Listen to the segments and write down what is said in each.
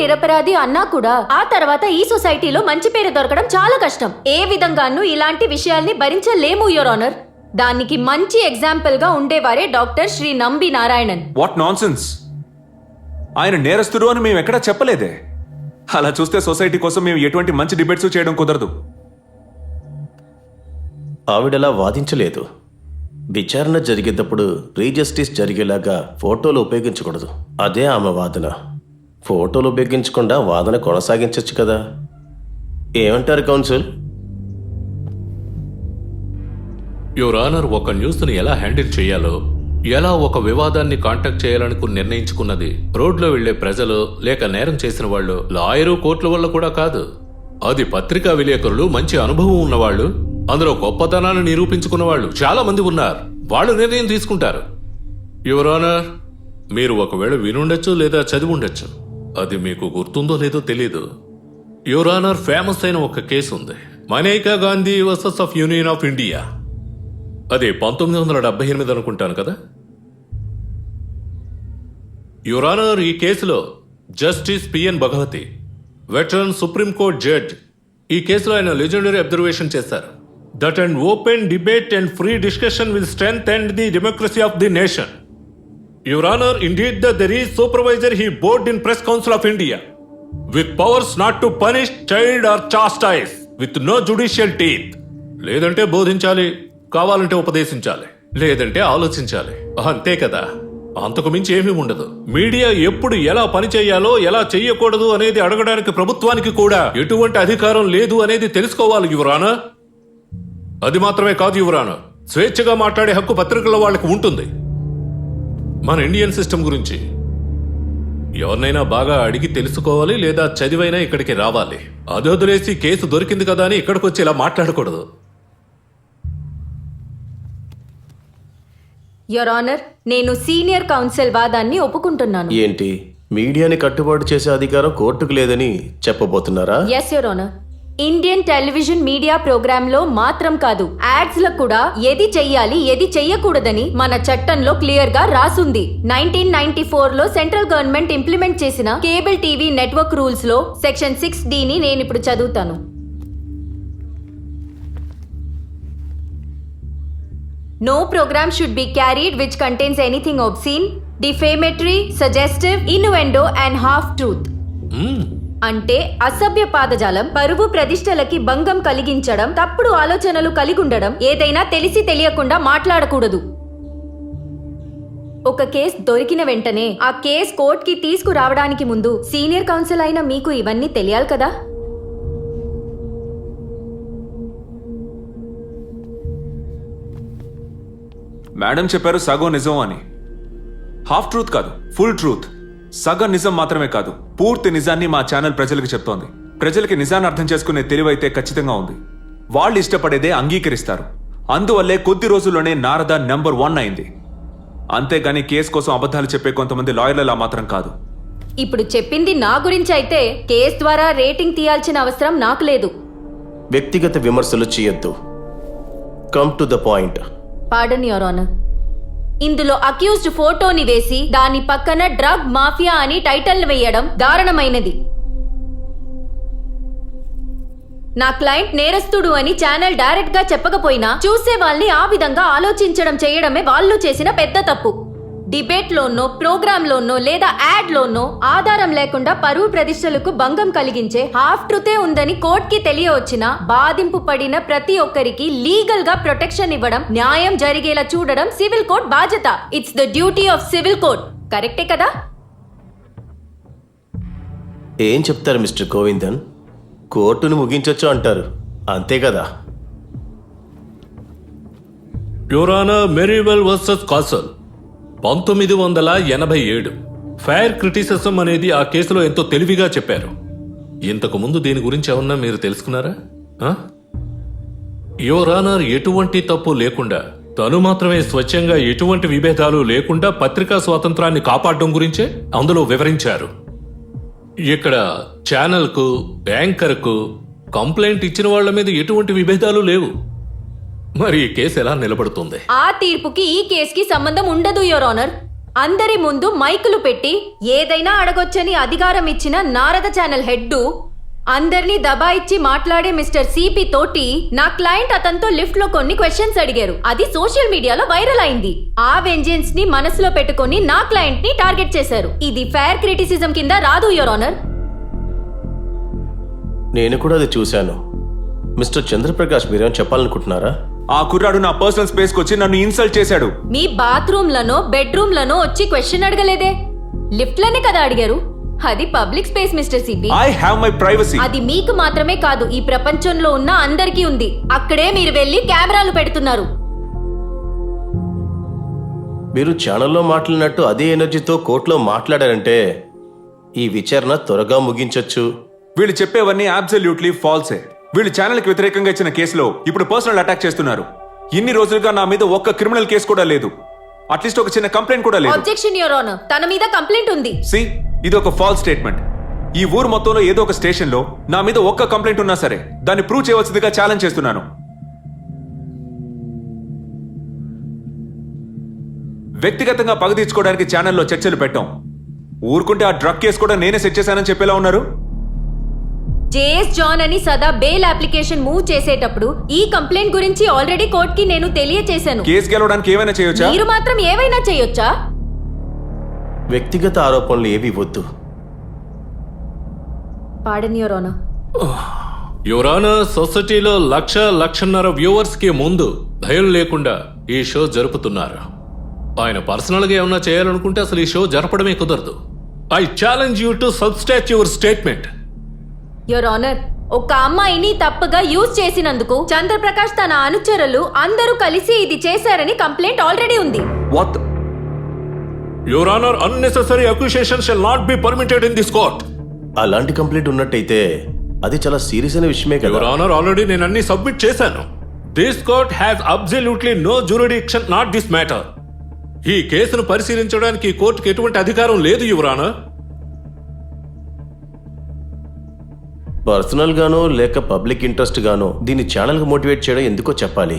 నిరపరాధి అన్నా కూడా ఆ తర్వాత ఈ సొసైటీలో మంచి పేరు దొరకడం చాలా కష్టం. ఏ విధంగానూ ఇలాంటి విషయాల్ని భరించలేము యువర్ ఆనర్. దానికి మంచి ఎగ్జాంపుల్ గా ఉండేవారే doctor Shri Nambi Narayanan. What nonsense! ఆయన నేరస్తుడు అని మేము ఎక్కడా చెప్పలేదే. అలా చూస్తే సొసైటీ కోసం మేము ఎటువంటి మంచి డిబేట్స్ చేయడం కుదరదు. ఆవిడలా వాదించలేదు. విచారణ జరిగేటప్పుడు రీజస్టిస్ జరిగేలాగా ఫోటోలు ఉపయోగించకూడదు. అదే ఆమె వాదన. ఫోటోలు ఉపయోగించకుండా వాదన కొనసాగించవచ్చు కదా. ఏమంటారు కౌన్సిల్? యువర్ ఆనర్, ఒక న్యూస్ని ఎలా హ్యాండిల్ చేయాలో, ఎలా ఒక వివాదాన్ని కాంటాక్ట్ చేయాలని నిర్ణయించుకున్నది రోడ్లో వెళ్లే ప్రజలు లేక నేరం చేసిన వాళ్ళు, లాయరు, కోర్టుల వల్ల కూడా కాదు. అది పత్రికా విలేకరులు, మంచి అనుభవం ఉన్నవాళ్ళు, అందులో గొప్పతనాన్ని నిరూపించుకున్న వాళ్ళు చాలా మంది ఉన్నారు. వాళ్ళు నిర్ణయం తీసుకుంటారు. యువర్ ఆనర్, మీరు ఒకవేళ వినుండొచ్చు లేదా చదివి ఉండొచ్చు. అది మీకు గుర్తుందో లేదో తెలీదు. యువర్ ఆనర్, ఫేమస్ అయిన ఒక కేసు ఉంది, Maneka Gandhi versus of union of India. అది 1978 అనుకుంటాను కదా. యువర్ ఆనర్, ఈ కేసులో justice PN Bhagwati, veteran supreme court judge, ఈ కేసులో ఆయన లెజెండరీ అబ్జర్వేషన్ చేశారు. That and open debate and free discussion will strengthen the democracy of the nation. Your honour, indeed the there is supervisor he board in press council of India with powers not to punish, child or chastise, with no judicial teeth. లేదంటే బోధించాలి, కావాలంటే ఉపదేశించాలి, లేదంటే ఆలోచించాలి. అంతే కదా, అంతకు మించి ఏమీ ఉండదు. మీడియా ఎప్పుడు ఎలా పనిచేయాలో, ఎలా చెయ్యకూడదు అనేది అడగడానికి ప్రభుత్వానికి కూడా ఎటువంటి అధికారం లేదు అనేది తెలుసుకోవాలి యువర్ ఆనర్. అది మాత్రమే కాదు యువర్ ఆనర్, స్వేచ్ఛగా మాట్లాడే హక్కు పత్రికల్లో వాళ్ళకి ఉంటుంది. మన ఇండియన్ సిస్టమ్ గురించి ఎవరినైనా బాగా అడిగి తెలుసుకోవాలి, లేదా చదివైనా ఇక్కడికి రావాలి. అది వదిలేసి కేసు దొరికింది కదా అని ఇక్కడికి వచ్చి ఇలా మాట్లాడకూడదు. యువర్ ఆనర్, నేను సీనియర్ కౌన్సిల్ వాదాన్ని ఒప్పుకుంటున్నాను. ఏంటి, మీడియాని కట్టుబాటు చేసే అధికారం కోర్టుకు లేదని చెప్పబోతున్నారా? Yes your honour. Indian television media programme లో మాత్రం కాదు, యాడ్స్ లో కూడా ఏది చెయ్యాలి ఏది చెయ్యకూడదని మన చట్టంలో క్లియర్ గా రాసుంది. 1994 లో సెంట్రల్ గవర్నమెంట్ ఇంప్లిమెంట్ చేసిన కేబుల్ టీవీ నెట్వర్క్ రూల్స్ లో సెక్షన్ 6D ని నేను ఇప్పుడు చదువుతాను. No program should be carried which contains anything obscene, defamatory, suggestive, innuendo and half-truth. అంటే అసభ్య పాదజాలం, పరువు ప్రతిష్టలకి భంగం కలిగించడం, తప్పుడు ఆలోచనలు కలిగి ఉండడం, ఏదైనా తెలిసి తెలియకుండా మాట్లాడకూడదు. ఒక కేసు దొరికిన వెంటనే ఆ కేసు కోర్టుకి తీసుకురావడానికి ముందు సీనియర్ కౌన్సిల్ అయిన మీకు ఇవన్నీ తెలియాలి కదా. మేడం చెప్పారు సగం నిజం అని. హాఫ్ ట్రూత్ కాదు, ఫుల్ ట్రూత్. సగం నిజం మాత్రమే కాదు, పూర్తి నిజాన్ని మా ఛానల్ ప్రజలకు చెప్తోంది. ప్రజలకి నిజాన్ని అర్థం చేసుకునే తెలివైతే ఖచ్చితంగా ఉంది. వాళ్ళు ఇష్టపడేదే అంగీకరిస్తారు. అందువల్లే కొద్ది రోజుల్లోనే నారద నెంబర్ 1 అయింది. అంతేగాని కేసు కోసం అబద్ధాలు చెప్పే కొంతమంది లాయర్లలా మాత్రం కాదు. ఇప్పుడు చెప్పింది నా గురించి అయితే కేసు ద్వారా రేటింగ్ తీయాల్సిన అవసరం నాకు లేదు. వ్యక్తిగత విమర్శలు చేయొద్దు. Come to the point. Pardon your honour. ఇందులో అక్యూజ్డ్ ఫోటోని వేసి దాని పక్కన డ్రగ్ మాఫియా అని టైటిల్ వేయడం దారుణమైనది. నా క్లయింట్ నేరస్తుడు అని ఛానల్ డైరెక్ట్ గా చెప్పకపోయినా చూసే వాళ్ళని ఆ విధంగా ఆలోచించడం చేయడమే వాళ్ళు చేసిన పెద్ద తప్పు. డిబేట్ లోనో, ప్రోగ్రామ్ లోనో లేదా యాడ్ లోనో ఆధారం లేకుండా పరువు ప్రతిష్టలకు భంగం కలిగించే హాఫ్ ట్రూతే ఉందని కోర్టుకి తెలియవచ్చినా బాధింపు పడిన ప్రతి ఒక్కరికి లీగల్ గా ప్రొటెక్షన్ ఇవ్వడం, న్యాయం జరిగేలా చూడడం సివిల్ కోర్ట్ బాధ్యత. It's the duty of civil court. కరెక్టే కదా? ఏం చెప్తారు మిస్టర్ గోవిందన్? కోర్టును ముగించొచ్చు అంటారు, అంతే కదా? Your honour, Merivale versus Castle 1987. Fair criticism అనేది ఆ కేసులో ఎంతో తెలివిగా చెప్పారు. ఇంతకు ముందు దీని గురించి ఏమన్నా మీరు తెలుసుకున్నారా? యువర్ ఆనర్, ఎటువంటి తప్పు లేకుండా, తను మాత్రమే స్వచ్ఛంగా ఎటువంటి విభేదాలు లేకుండా పత్రికా స్వాతంత్రాన్ని కాపాడడం గురించే అందులో వివరించారు. ఇక్కడ ఛానల్కు, యాంకర్కు కంప్లైంట్ ఇచ్చిన వాళ్ల మీద ఎటువంటి విభేదాలు లేవు. మరి ఈ కేసు ఎలా నిలబడుతుంది? ఆ తీర్పుకి ఈ కేసుకి సంబంధం ఉండదు యువర్ ఆనర్. అందరి ముందు మైకులు పెట్టి ఏదైనా అడగొచ్చని అధికారం ఇచ్చిన నారద ఛానల్ హెడ్ అందర్నీ దబాయిచ్చి మాట్లాడే మిస్టర్ సిపి తోటి నా క్లయింట్ అతనితో లిఫ్ట్ లో కొన్ని క్వశ్చన్స్ అడిగారు. అది సోషల్ మీడియాలో వైరల్ అయింది. ఆ వెంజెన్స్ ని మనసులో పెట్టుకొని నా క్లయింట్ ని టార్గెట్ చేశారు. ఇది ఫెయిర్ క్రిటిసిజం కింద రాదు యువర్ ఆనర్. నేను కూడా అది చూశాను. మిస్టర్ చంద్రప్రకాష్ మీరేం చెప్పాలనుకుంటున్నారా? ఆ కుర్రాడు నా పర్సనల్ స్పేస్ కి వచ్చి నన్ను ఇన్సల్ట్ చేశాడు. మీ బాత్రూమ్ లను బెడ్రూమ్ లను వచ్చి క్వశ్చన్ అడగలేదే, లిఫ్ట్ లోనే కదా అడిగారు. అది public space mister CP. I have my privacy. అది మీకు మాత్రమే కాదు, ఈ ప్రపంచంలో ఉన్న అందరికీ ఉంది. అక్కడే మీరు వెళ్లి కెమెరాలు పెడుతున్నారు. మీరు ఛానల్లో మాట్లాడినట్టు అదే ఎనర్జీతో కోర్టులో మాట్లాడారంటే ఈ విచారణ త్వరగా ముగించొచ్చు. వీళ్ళు చెప్పేవన్నీ అబ్సల్యూట్లీ ఫాల్సే. వీళ్ళు ఛానల్ కి వ్యతిరేకంగా ఇచ్చిన కేసులో ఇప్పుడు పర్సనల్ అటాక్ చేస్తున్నారు. ఇన్ని రోజులుగా నా మీద ఒక్క క్రిమినల్ కేసు కూడా లేదు. అట్లీస్ట్ ఒక చిన్న కంప్లైంట్ కూడా లేదు. అబ్జెక్షన్ యువర్ ఆనర్, తన మీద కంప్లైంట్ ఉంది. సి, ఇది ఒక ఫాల్స్ స్టేట్మెంట్. ఈ ఊరు మొత్తంలో ఏదో ఒక స్టేషన్ లో నా మీద ఒక్క కంప్లైంట్ ఉన్నా సరే దాన్ని ప్రూవ్ చేయవలసిందిగా ఛాలెంజ్ చేస్తున్నాను. వ్యక్తిగతంగా పగ తీర్చుకోవడానికి ఛానల్లో చర్చలు పెట్టాం. ఊరుకుంటే ఆ డ్రగ్ కేసు కూడా నేనే సెట్ చేశానని చెప్పేలా ఉన్నారు. జేఎస్ జాన్ అని సదా బెయిల్ అప్లికేషన్ మూవ్ చేసేటప్పుడు ఈ కంప్లైంట్ గురించి ఆల్రెడీ కోర్ట్ కి నేను తెలియచేశాను. కేసు గెలవడానికి ఏమైనా చేయొచ్చా? మీరు మాత్రం ఏవైనా చేయొచ్చా? వ్యక్తిగత ఆరోపణలు ఏవి వద్దు. పాడన్ యువర్ ఆనర్. యువర్ ఆనర్, సొసైటీలో లక్షన్నర వ్యూవర్స్ కి ముందు భయం లేకుండా ఈ షో జరుపుతున్నారు. ఆయన పర్సనల్ గా ఏమన్నా చేయాలనుకుంటే అసలు ఈ షో జరపడమే కుదరదు. I challenge you to substantiate your statement. Your honour, ఒక అమ్మాయిని తప్పుగా యూజ్ చేసినందుకు చంద్రప్రకాష్ తన అనుచరులు అందరూ కలిసి ఇది చేశారని కంప్లైంట్ ఆల్రెడీ ఉంది. What? Your honour, unnecessary accusation shall not be permitted in this court. అలాంటి కంప్లైంట్ ఉన్నట్టయితే అది చాలా సీరియస్ అయిన విషయమే కదా. యువర్ ఆనర్, ఆల్రెడీ నేను అన్ని సబ్మిట్ చేశాను. This court has absolutely no jurisdiction not this matter. ఈ కేసును పరిశీలించడానికి ఈ కోర్టుకి ఎటువంటి అధికారం లేదు యువర్ ఆనర్. పర్సనల్ గానో లేక పబ్లిక్ ఇంట్రెస్ట్ గానో దీన్ని ఛానల్కి మోటివేట్ చేయడం ఎందుకో చెప్పాలి.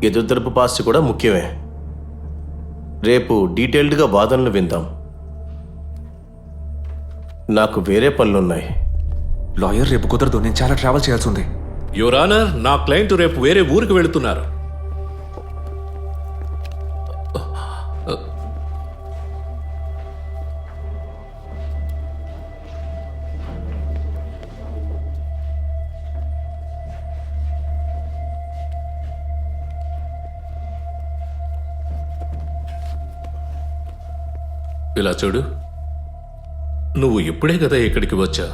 ఎదురుతరపు పాస్ట్ కూడా ముఖ్యమే. రేపు డీటెయిల్డ్గా వాదనలు విందాం. నాకు వేరే పనులున్నాయి. లాయర్ రేపు కుదరదు, నేను చాలా ట్రావెల్ చేయాల్సి ఉంది. యువర్ ఆనర్, నా క్లయింట్ రేపు వేరే ఊరికి వెళుతున్నారు. ఇలా చూడు, నువ్వు ఇప్పుడే కదా ఇక్కడికి వచ్చా.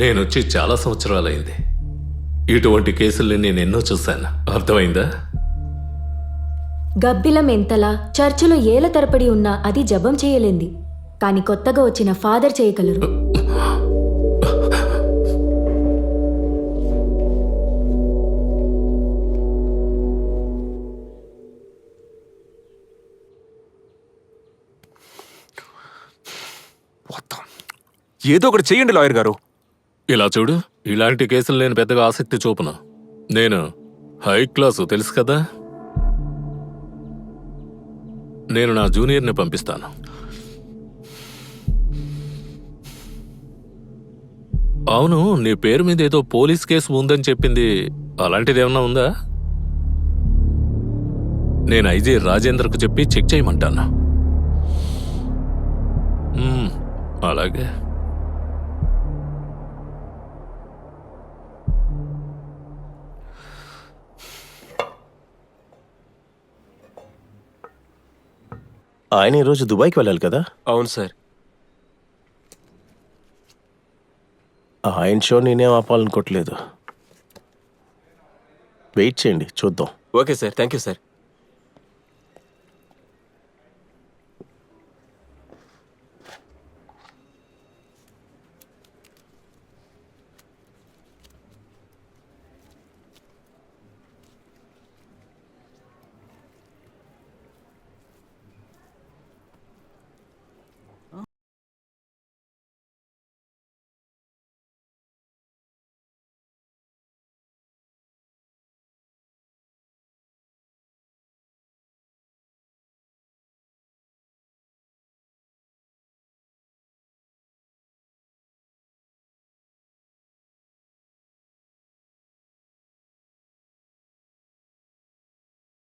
నేనొచ్చి చాలా సంవత్సరాలైంది. ఇటువంటి కేసుల్ని నేను ఎన్నో చూశాను. అర్థమైందా? గబ్బిలం ఎంతలా చర్చిలో ఏళ్ల తరపడి ఉన్నా అది జపం చేయలేంది, కానీ కొత్తగా వచ్చిన ఫాదర్ చేయగలరు. ఏదో ఒకటి చెయ్యండి లాయర్ గారు. ఇలా చూడు, ఇలాంటి కేసులు నేను పెద్దగా ఆసక్తి చూపను. నేను హై క్లాసు, తెలుసు కదా. నేను నా జూనియర్ని పంపిస్తాను. అవును, నీ పేరు మీద ఏదో పోలీస్ కేసు ఉందని చెప్పింది, అలాంటిది ఏమన్నా ఉందా? నేను ఐజీ రాజేంద్రకు చెప్పి చెక్ చేయమంటాను. అలాగే. ఆయన ఈరోజు దుబాయ్కి వెళ్ళాలి కదా? అవును సార్. ఆయన షో నేనేం ఆపాలనుకోవట్లేదు. వెయిట్ చేయండి, చూద్దాం. Okay sir, thank you sir.